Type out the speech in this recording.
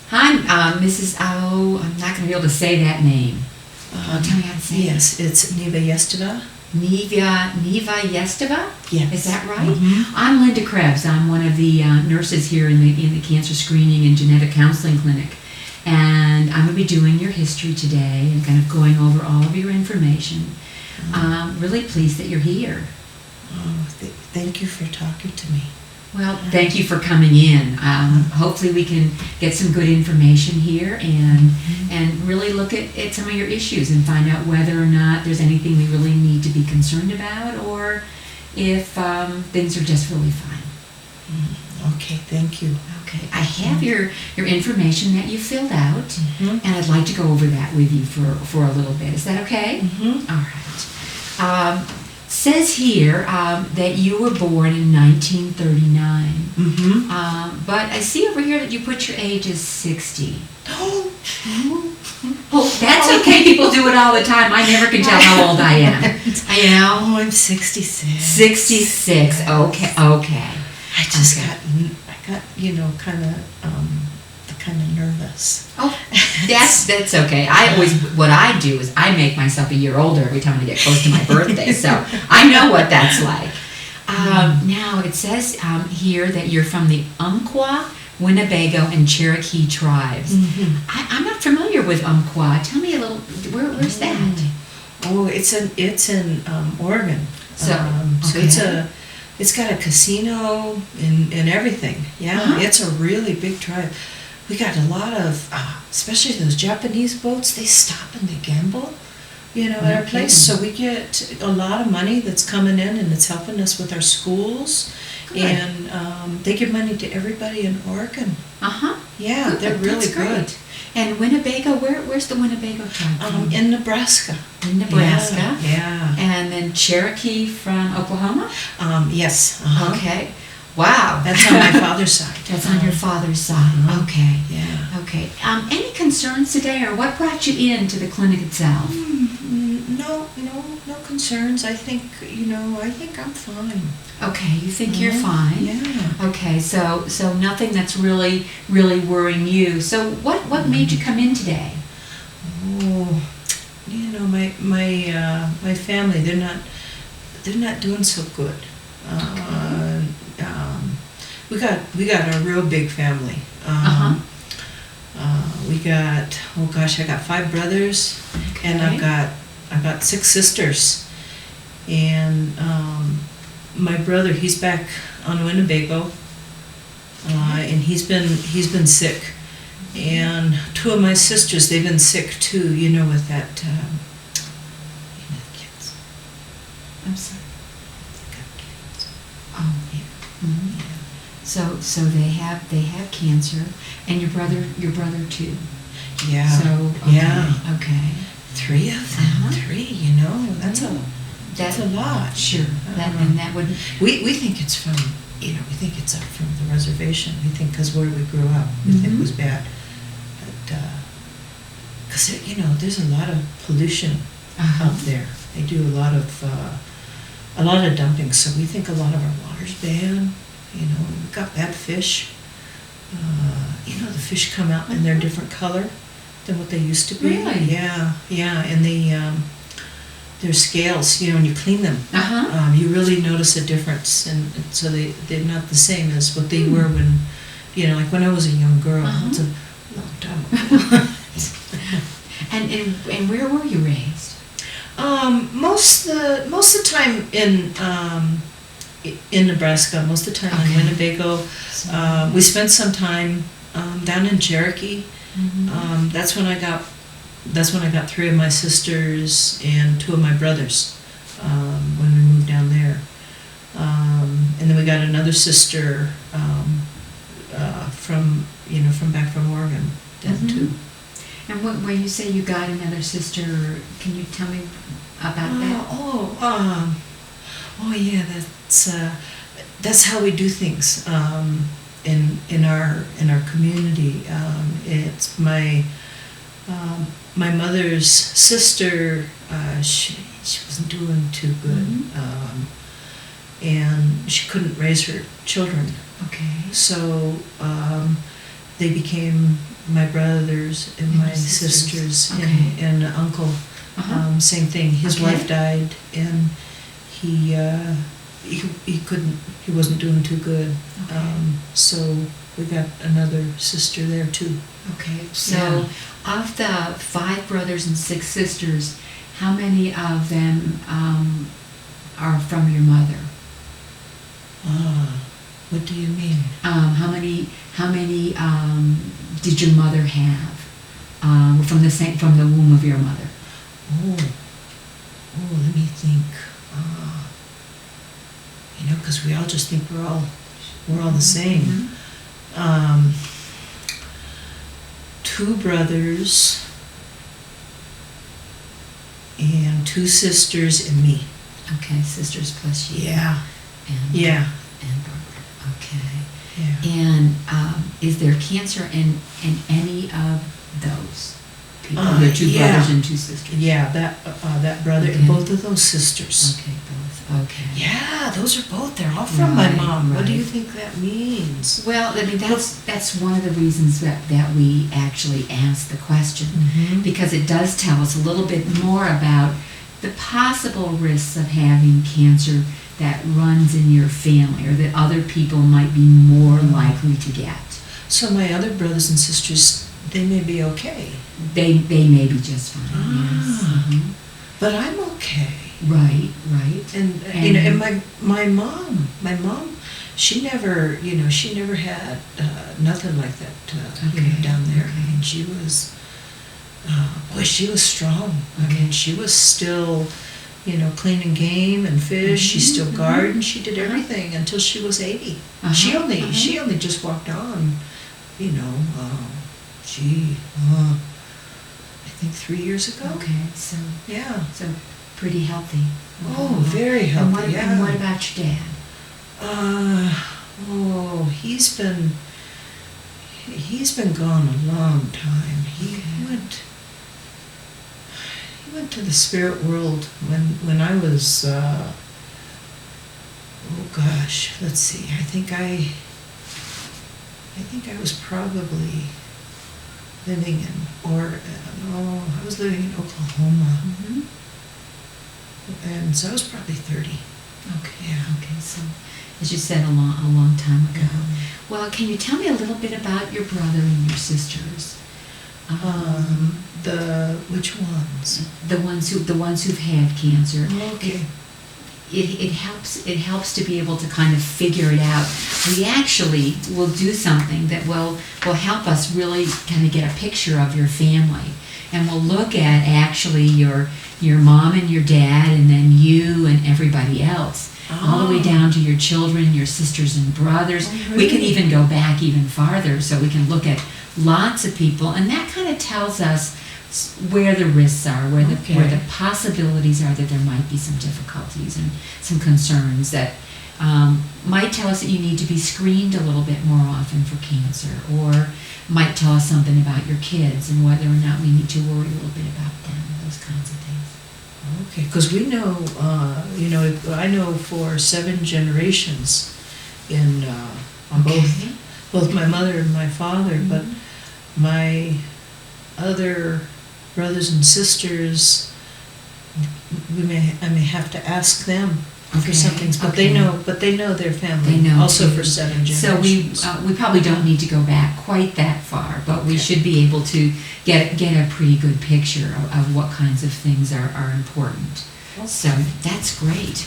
Hi, Mrs. I'm not going to be able to say that name. Tell me how to say Yes, it's Neva Yesteva. Neva Yesteva? Yes. Is that right? Mm-hmm. I'm Linda Krebs. I'm one of the nurses here in the cancer screening and genetic counseling clinic. And I'm going to be doing your history today and kind of going over all of your information. Really pleased that you're here. Oh, thank you for talking to me. Well, thank you for coming in. Hopefully we can get some good information here and really look at some of your issues and find out whether or not there's anything we really need to be concerned about or if things are just really fine. Okay, thank you. Okay, I have your information that you filled out, Mm-hmm. and I'd like to go over that with you for a little bit. Is that okay? Mm-hmm. All right. Says here that you were born in 1939, but I see over here that you put your age as 60. Oh, Oh, that's okay. People do it all the time. I never can tell how old I am. oh, I'm 66. 66. Okay. I just Okay. got kind of nervous. Oh, that's okay. What I do is I make myself a year older every time I get close to my birthday, so I know what that's like. Now it says here that you're from the Umpqua, Winnebago, and Cherokee tribes. I'm not familiar with Umpqua. Tell me a little. Where's that? Oh, it's in Oregon. Okay. It's got a casino and everything. Yeah, It's a really big tribe. We got a lot of, especially those Japanese boats. They stop and they gamble, at our place. So we get a lot of money that's coming in, and it's helping us with our schools. Good. And they give money to everybody in Oregon. Yeah, Good. they're really That's good. great. And Winnebago, where's the Winnebago tribe from? In Nebraska. In Nebraska. Yeah. And then Cherokee from Oklahoma? Yes. Okay. Wow. That's on my father's side. That's on your father's side. Okay. Yeah. Okay. Any concerns today, or what brought you into the clinic itself? No concerns. I think I'm fine. Okay, you think you're fine? Yeah. Okay, so nothing that's really worrying you. So what made you come in today? Oh, my family, they're not doing so good. We got a real big family. We got, I got 5 brothers, and I've got 6 sisters, and my brother, he's back on Winnebago, and he's been sick, and 2 of my sisters, they've been sick too. With that, kids. I'm sorry. They got kids. Oh, yeah. Mm-hmm. So they have cancer, and your brother too. Yeah. So okay. 3 of them. 3. That's a lot. Sure. That would. We think it's from we think it's up from the reservation. We think because where we grew up, we think it was bad, but because there's a lot of pollution out there. They do a lot of dumping, so we think a lot of our water's bad. We've got bad fish. The fish come out and they're a different color than what they used to be. Really? Yeah, and their scales, when you clean them, you really notice a difference, and so they're not the same as what they were when, like when I was a young girl. It's a long time ago. And where were you raised? Most of the time in Nebraska, most of the time in Winnebago. We spent some time down in Cherokee. That's when I got 3 of my sisters and 2 of my brothers when we moved down there. And then we got another sister from back from Oregon then too. And when you say you got another sister, can you tell me about that? Oh yeah, that's how we do things in our community. It's my mother's sister. She wasn't doing too good, and she couldn't raise her children. Okay. So they became my brothers and And my your sisters. sisters Okay. and uncle. Same thing. His Okay. wife died, and he couldn't. He wasn't doing too good. Okay. So we got another sister there too. Okay, so of the 5 brothers and 6 sisters, how many of them are from your mother? What do you mean? How many did your mother have from the womb of your mother? Let me think. Because we all just think we're all the same. Mhm. 2 brothers and 2 sisters and me. Okay, sisters plus you. Yeah. And, Yeah. and brother. Okay. Yeah. And is there cancer in any of those people? There are 2 yeah. brothers and 2 sisters. Yeah, that brother and Okay. both of those sisters. Okay, both. Okay. Yeah, those are both. They're all from my Right, mom. What do right. you think that means? Well, I mean, that's one of the reasons that we actually ask the question, Mhm. because it does tell us a little bit more about the possible risks of having cancer that runs in your family, or that other people might be more likely to get. So my other brothers and sisters, they may be okay, They may be just fine. Yes. Mhm. but I'm okay. Right. Right. And and my mom, she never had nothing like that Okay, down there. okay. I mean, she was, she was strong. I Okay. mean, she was still, cleaning game and fish. She still Mhm, gardened. She did Uh-huh. everything until she was 80. Uh-huh, She only uh-huh. just walked on, I think 3 years ago. Okay. So Yeah. pretty healthy. Oh, very healthy. And what about your dad? He's been gone a long time. He Okay. went to the spirit world when I was, let's see. I think I was probably living I was living in Oklahoma, Mhm. and so I was probably 30. Okay. Yeah. Okay. So, as you said, a long time ago. Well, can you tell me a little bit about your brother and your sisters? Which ones? The ones who've had cancer. Okay. It helps to be able to kind of figure it out. We actually will do something that will help us really kind of get a picture of your family, and we'll look at actually your mom and your dad, and then you and everybody else, all the way down to your children, your sisters and brothers. Oh, We can really? even go back even farther, so we can look at lots of people, and that kind of tells us where the risks are, where the possibilities are that there might be some difficulties and some concerns that might tell us that you need to be screened a little bit more often for cancer, or might tell us something about your kids and whether or not we need to worry a little bit about them, those kinds of things. Okay, because we know, I know for 7 generations on both my mother and my father, but my other brothers and sisters, I may have to ask them for Okay, some things, but okay. they know their family. They know also too. for 7 So generations. we probably don't need to go back quite that far, but we Okay. should be able to get a pretty good picture of what kinds of things are important. So that's great.